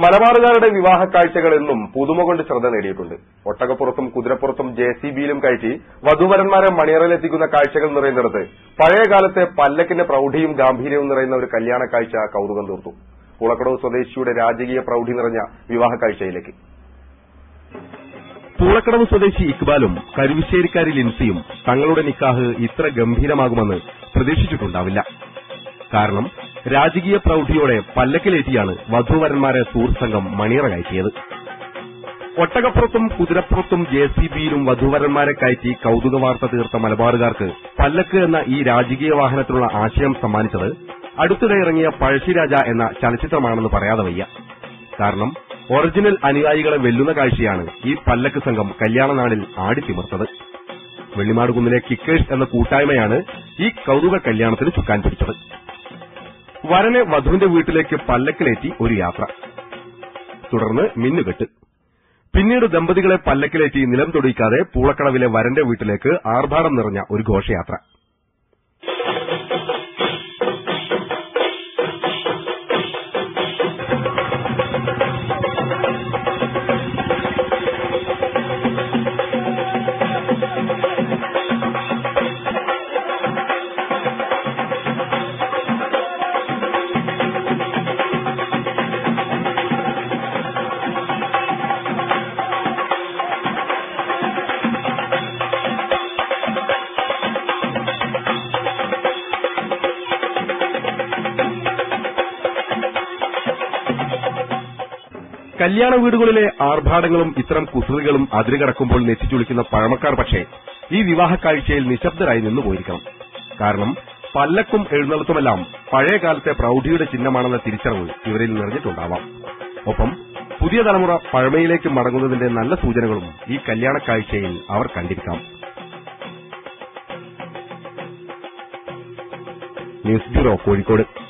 മലബാറുകാരുടെ വിവാഹ കാഴ്ചകൾ എന്നും പുതുമ കൊണ്ട് ശ്രദ്ധ നേടിയിട്ടുണ്ട്. ഒട്ടകപ്പുറത്തും കുതിരപ്പുറത്തും JCBയിലും കയറ്റി വധൂവരന്മാരെ മണിയറയിലെത്തിക്കുന്ന കാഴ്ചകൾ നിറയുന്നിടത്ത് പഴയകാലത്തെ പല്ലക്കിന്റെ പ്രൌഢിയും ഗാംഭീര്യവും നിറയുന്ന ഒരു കല്യാണ കാഴ്ച കൌതുകം തീർത്തു. പൂളക്കടവ് സ്വദേശിയുടെ രാജകീയ പ്രൌഢി നിറഞ്ഞ വിവാഹ കാഴ്ചയിലേക്ക്. പൂളക്കടവ് സ്വദേശി ഇക്ബാലും കരുവശ്ശേരിക്കാരി ലിൻസിയും തങ്ങളുടെ നിക്കാഹ് ഇത്ര ഗംഭീരമാകുമെന്ന് പ്രതീക്ഷിച്ചിട്ടുണ്ടാവില്ല. കാരണം രാജകീയ പ്രൌഢിയോടെ പല്ലക്കിലേറ്റിയാണ് വധൂവരന്മാരെ സുഹൃത്ത് സംഘം മണിയറ കയറ്റിയത്. ഒട്ടകപ്പുറത്തും കുതിരപ്പുറത്തും JCBയിലും വധൂവരന്മാരെ കയറ്റി കൌതുക വാർത്ത തീർത്ത മലബാറുകാർക്ക് പല്ലക്ക് എന്ന ഈ രാജകീയ വാഹനത്തിനുള്ള ആശയം സമ്മാനിച്ചത് അടുത്തിടെ ഇറങ്ങിയ പഴശ്ശിരാജ എന്ന ചലച്ചിത്രമാണെന്ന് പറയാതെ വയ്യ. കാരണം ഒറിജിനൽ അനുയായികളെ വെല്ലുന്ന കാഴ്ചയാണ് ഈ പല്ലക്ക് സംഘം കല്യാണനാളിൽ ആടിത്തിമിർത്തത്. വെള്ളിമാടുകുന്നിലെ കിക്കേഴ്സ് എന്ന കൂട്ടായ്മയാണ് ഈ കൌതുക കല്യാണത്തിന് ചുക്കാൻ പിടിച്ചത്. വരനെ വധുവിന്റെ വീട്ടിലേക്ക് പല്ലക്കിലേറ്റി ഒരു യാത്ര, തുടർന്ന് മിന്നുകെട്ട്, പിന്നീട് ദമ്പതികളെ പല്ലക്കിലേറ്റി നിലം തൊടിയിക്കാതെ പൂളക്കടവിലെ വരന്റെ വീട്ടിലേക്ക് ആർഭാടം നിറഞ്ഞ ഒരു ഘോഷയാത്ര. കല്യാണ വീടുകളിലെ ആർഭാടങ്ങളും ഇത്തരം കുസൃതികളും അതിരുകടക്കുമ്പോൾ നെറ്റിച്ചുളിക്കുന്ന പഴമക്കാർ പക്ഷേ ഈ വിവാഹ കാഴ്ചയിൽ നിശബ്ദരായി നിന്നുപോയിരിക്കണം. കാരണം പല്ലക്കും എഴുന്നള്ളത്തുമെല്ലാം പഴയകാലത്തെ പ്രൌഢിയുടെ ചിഹ്നമാണെന്ന തിരിച്ചറിവ് ഇവരിൽ നിറഞ്ഞിട്ടുണ്ടാവാം. ഒപ്പം പുതിയ തലമുറ പഴമയിലേക്ക് മടങ്ങുന്നതിന്റെ നല്ല സൂചനകളും ഈ കല്യാണ കാഴ്ചയിൽ അവർ കണ്ടിരിക്കാം. News bureau, Kozhikode.